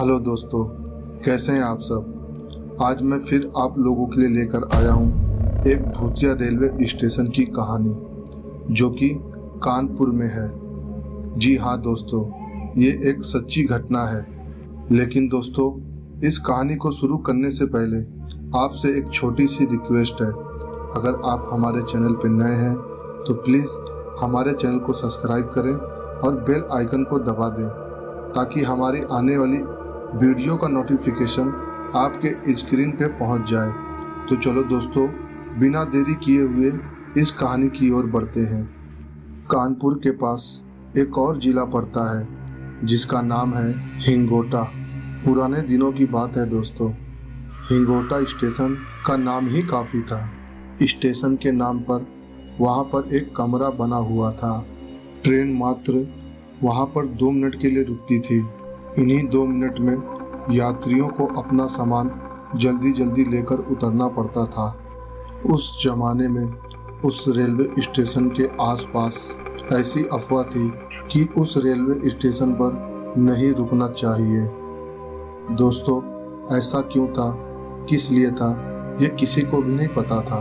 Hello दोस्तों, कैसे हैं आप सब। आज मैं फिर आप लोगों के लिए लेकर आया हूँ एक भूतिया रेलवे स्टेशन की कहानी जो कि कानपुर में है। जी हाँ दोस्तों, ये एक सच्ची घटना है। लेकिन दोस्तों, इस कहानी को शुरू करने से पहले आपसे एक छोटी सी रिक्वेस्ट है। अगर आप हमारे चैनल पर नए हैं तो प्लीज़ हमारे चैनल को सब्सक्राइब करें और बेल आइकन को दबा दें ताकि हमारी आने वाली वीडियो का नोटिफिकेशन आपके स्क्रीन पे पहुंच जाए। तो चलो दोस्तों, बिना देरी किए हुए इस कहानी की ओर बढ़ते हैं। कानपुर के पास एक और जिला पड़ता है जिसका नाम है हिंगोटा। पुराने दिनों की बात है दोस्तों। हिंगोटा स्टेशन का नाम ही काफ़ी था। स्टेशन के नाम पर वहाँ पर एक कमरा बना हुआ था। ट्रेन मात्र वहाँ पर 2 मिनट के लिए रुकती थी। इन्हीं 2 मिनट में यात्रियों को अपना सामान जल्दी जल्दी लेकर उतरना पड़ता था। उस जमाने में उस रेलवे स्टेशन के आसपास ऐसी अफवाह थी कि उस रेलवे स्टेशन पर नहीं रुकना चाहिए। दोस्तों, ऐसा क्यों था, किस लिए था, ये किसी को भी नहीं पता था।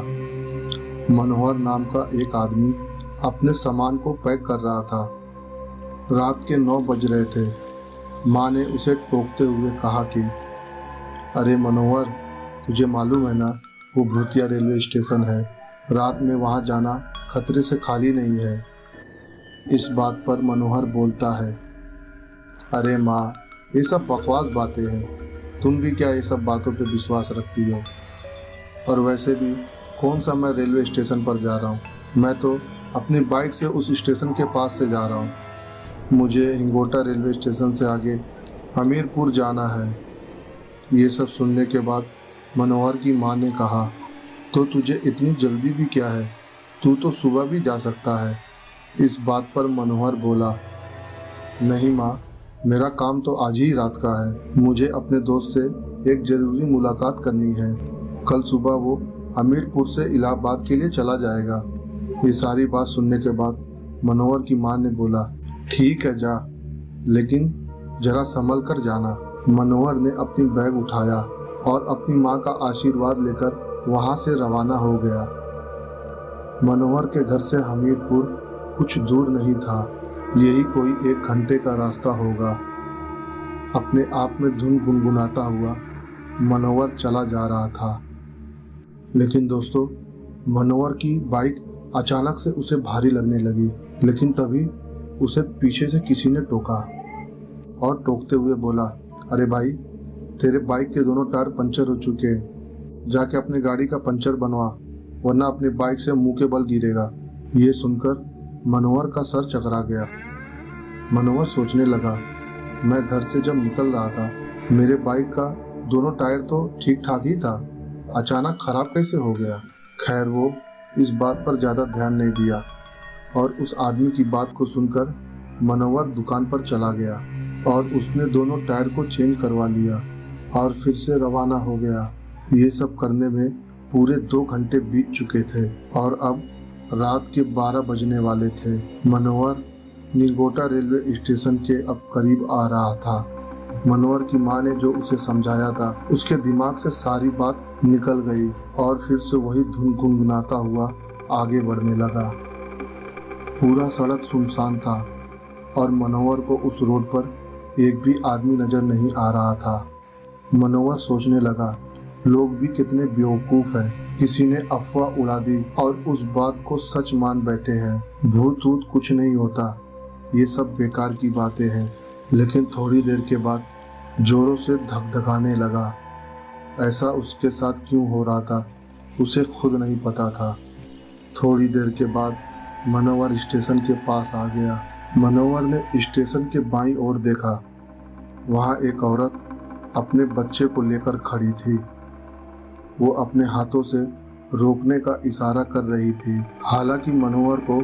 मनोहर नाम का एक आदमी अपने सामान को पैक कर रहा था। रात के 9 बज रहे थे। माँ ने उसे टोकते हुए कहा कि अरे मनोहर, तुझे मालूम है ना, वो भूतिया रेलवे स्टेशन है। रात में वहाँ जाना खतरे से खाली नहीं है। इस बात पर मनोहर बोलता है, अरे माँ, ये सब बकवास बातें हैं। तुम भी क्या ये सब बातों पे विश्वास रखती हो? और वैसे भी कौन सा मैं रेलवे स्टेशन पर जा रहा हूँ? मैं तो अपनी बाइक से उस स्टेशन के पास से जा रहा हूँ। मुझे हिंगोटा रेलवे स्टेशन से आगे हमीरपुर जाना है। ये सब सुनने के बाद मनोहर की माँ ने कहा, तो तुझे इतनी जल्दी भी क्या है? तू तो सुबह भी जा सकता है। इस बात पर मनोहर बोला, नहीं माँ, मेरा काम तो आज ही रात का है। मुझे अपने दोस्त से एक ज़रूरी मुलाकात करनी है। कल सुबह वो हमीरपुर से इलाहाबाद के लिए चला जाएगा। ये सारी बात सुनने के बाद मनोहर की माँ ने बोला, ठीक है जा, लेकिन जरा संभल कर जाना। मनोहर ने अपनी बैग उठाया और अपनी माँ का आशीर्वाद लेकर वहाँ से रवाना हो गया। मनोहर के घर से हमीरपुर कुछ दूर नहीं था। यही कोई 1 घंटे का रास्ता होगा। अपने आप में धुन गुनगुनाता हुआ मनोहर चला जा रहा था। लेकिन दोस्तों, मनोहर की बाइक अचानक से उसे भारी लगने लगी। लेकिन तभी उसे पीछे से किसी ने टोका और टोकते हुए बोला, अरे भाई, तेरे बाइक के दोनों टायर पंचर हो चुके हैं। जाके अपने गाड़ी का पंचर बनवा, वरना अपनी बाइक से मुंह के बल गिरेगा। ये सुनकर मनोहर का सर चकरा गया। मनोहर सोचने लगा, मैं घर से जब निकल रहा था मेरे बाइक का दोनों टायर तो ठीक ठाक ही था, अचानक खराब कैसे हो गया? खैर, वो इस बात पर ज़्यादा ध्यान नहीं दिया और उस आदमी की बात को सुनकर मनोहर दुकान पर चला गया और उसने दोनों टायर को चेंज करवा लिया और फिर से रवाना हो गया। ये सब करने में पूरे 2 घंटे बीत चुके थे और अब रात के 12 बजने वाले थे। मनोहर निगोटा रेलवे स्टेशन के अब करीब आ रहा था। मनोहर की माँ ने जो उसे समझाया था उसके दिमाग से सारी बात निकल गई और फिर से वही धुन गुनगुनाता हुआ आगे बढ़ने लगा। पूरा सड़क सुनसान था और मनोहर को उस रोड पर एक भी आदमी नजर नहीं आ रहा था। मनोहर सोचने लगा, लोग भी कितने बेवकूफ़ हैं। किसी ने अफवाह उड़ा दी और उस बात को सच मान बैठे हैं। भूत ऊत कुछ नहीं होता, ये सब बेकार की बातें हैं। लेकिन थोड़ी देर के बाद जोरों से धकधकाने लगा। ऐसा उसके साथ क्यों हो रहा था उसे खुद नहीं पता था। थोड़ी देर के बाद मनोहर स्टेशन के पास आ गया। मनोहर ने स्टेशन के बाईं ओर देखा। वहाँ एक औरत अपने बच्चे को लेकर खड़ी थी। वो अपने हाथों से रोकने का इशारा कर रही थी। हालांकि मनोहर को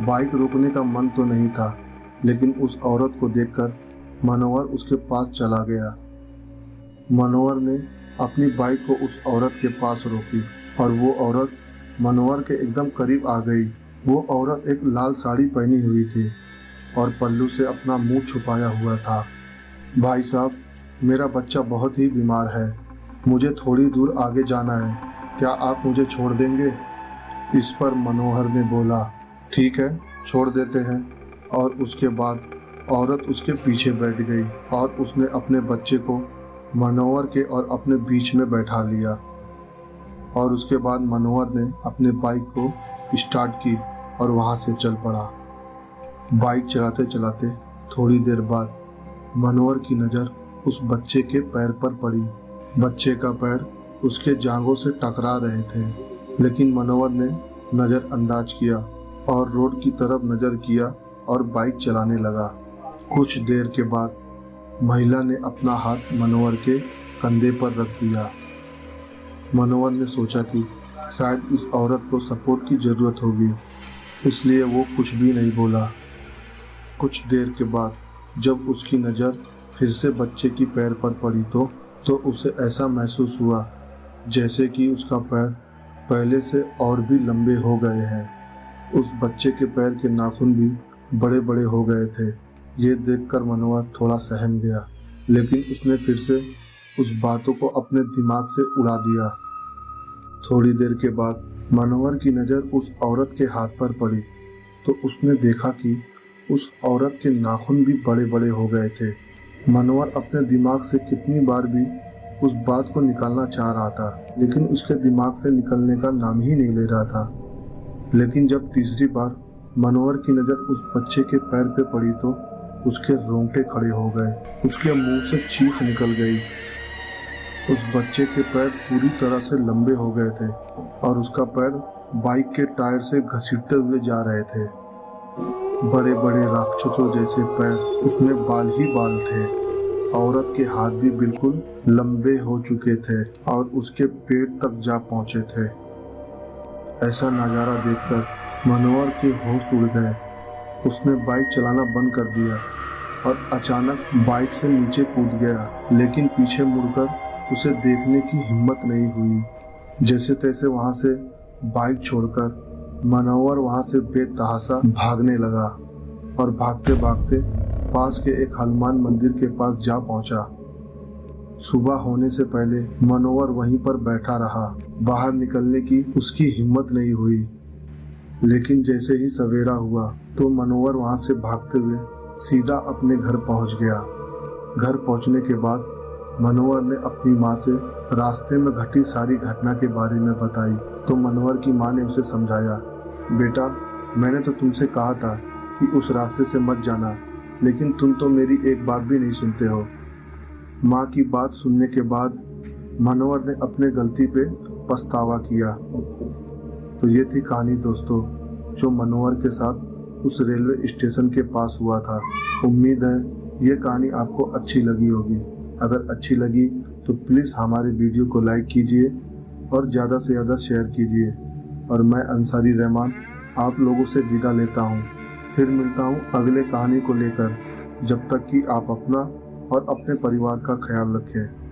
बाइक रोकने का मन तो नहीं था, लेकिन उस औरत को देखकर मनोहर उसके पास चला गया। मनोहर ने अपनी बाइक को उस औरत के पास रोकी और वो औरत मनोहर के एकदम करीब आ गई। वो औरत एक लाल साड़ी पहनी हुई थी और पल्लू से अपना मुंह छुपाया हुआ था। भाई साहब, मेरा बच्चा बहुत ही बीमार है, मुझे थोड़ी दूर आगे जाना है, क्या आप मुझे छोड़ देंगे? इस पर मनोहर ने बोला, ठीक है, छोड़ देते हैं। और उसके बाद औरत उसके पीछे बैठ गई और उसने अपने बच्चे को मनोहर के और अपने बीच में बैठा लिया। और उसके बाद मनोहर ने अपने बाइक को स्टार्ट की और वहाँ से चल पड़ा। बाइक चलाते चलाते थोड़ी देर बाद मनोहर की नज़र उस बच्चे के पैर पर पड़ी। बच्चे का पैर उसके जांघों से टकरा रहे थे, लेकिन मनोहर ने नज़रअंदाज किया और रोड की तरफ नज़र किया और बाइक चलाने लगा। कुछ देर के बाद महिला ने अपना हाथ मनोहर के कंधे पर रख दिया। मनोहर ने सोचा कि शायद इस औरत को सपोर्ट की ज़रूरत होगी, इसलिए वो कुछ भी नहीं बोला। कुछ देर के बाद जब उसकी नज़र फिर से बच्चे की पैर पर पड़ी तो उसे ऐसा महसूस हुआ जैसे कि उसका पैर पहले से और भी लंबे हो गए हैं। उस बच्चे के पैर के नाखून भी बड़े बड़े हो गए थे। ये देखकर मनोहर थोड़ा सहम गया, लेकिन उसने फिर से उस बातों को अपने दिमाग से उड़ा दिया। थोड़ी देर के बाद मनोहर की नज़र उस औरत के हाथ पर पड़ी तो उसने देखा कि उस औरत के नाखून भी बड़े बड़े हो गए थे। मनोहर अपने दिमाग से कितनी बार भी उस बात को निकालना चाह रहा था, लेकिन उसके दिमाग से निकलने का नाम ही नहीं ले रहा था। लेकिन जब तीसरी बार मनोहर की नज़र उस बच्चे के पैर पे पड़ी तो उसके रोंगटे खड़े हो गए, उसके मुंह से चीख निकल गई। उस बच्चे के पैर पूरी तरह से लंबे हो गए थे और उसका पैर बाइक के टायर से घसीटते हुए जा रहे थे। बड़े बड़े राक्षसों जैसे पैर, उसमें बाल ही बाल थे। औरत के हाथ भी बिल्कुल लंबे हो चुके थे और उसके पेट तक जा पहुंचे थे। ऐसा नज़ारा देखकर मनोहर के होश उड़ गए। उसने बाइक चलाना बंद कर दिया और अचानक बाइक से नीचे कूद गया, लेकिन पीछे मुड़कर उसे देखने की हिम्मत नहीं हुई। जैसे तैसे वहां से बाइक छोड़कर मनोहर वहां से बेतहाशा भागने लगा और भागते भागते पास के एक हनुमान मंदिर के पास जा पहुंचा। सुबह होने से पहले मनोहर वहीं पर बैठा रहा। बाहर निकलने की उसकी हिम्मत नहीं हुई, लेकिन जैसे ही सवेरा हुआ तो मनोहर वहां से भागते हुए सीधा अपने घर पहुंच गया। घर पहुंचने के बाद मनोहर ने अपनी माँ से रास्ते में घटी सारी घटना के बारे में बताई तो मनोहर की माँ ने उसे समझाया, बेटा, मैंने तो तुमसे कहा था कि उस रास्ते से मत जाना, लेकिन तुम तो मेरी एक बात भी नहीं सुनते हो। माँ की बात सुनने के बाद मनोहर ने अपने गलती पे पछतावा किया। तो ये थी कहानी दोस्तों, जो मनोहर के साथ उस रेलवे स्टेशन के पास हुआ था। उम्मीद है ये कहानी आपको अच्छी लगी होगी। अगर अच्छी लगी तो प्लीज़ हमारे वीडियो को लाइक कीजिए और ज़्यादा से ज़्यादा शेयर कीजिए। और मैं अंसारी रहमान आप लोगों से विदा लेता हूँ। फिर मिलता हूँ अगले कहानी को लेकर। जब तक कि आप अपना और अपने परिवार का ख्याल रखें।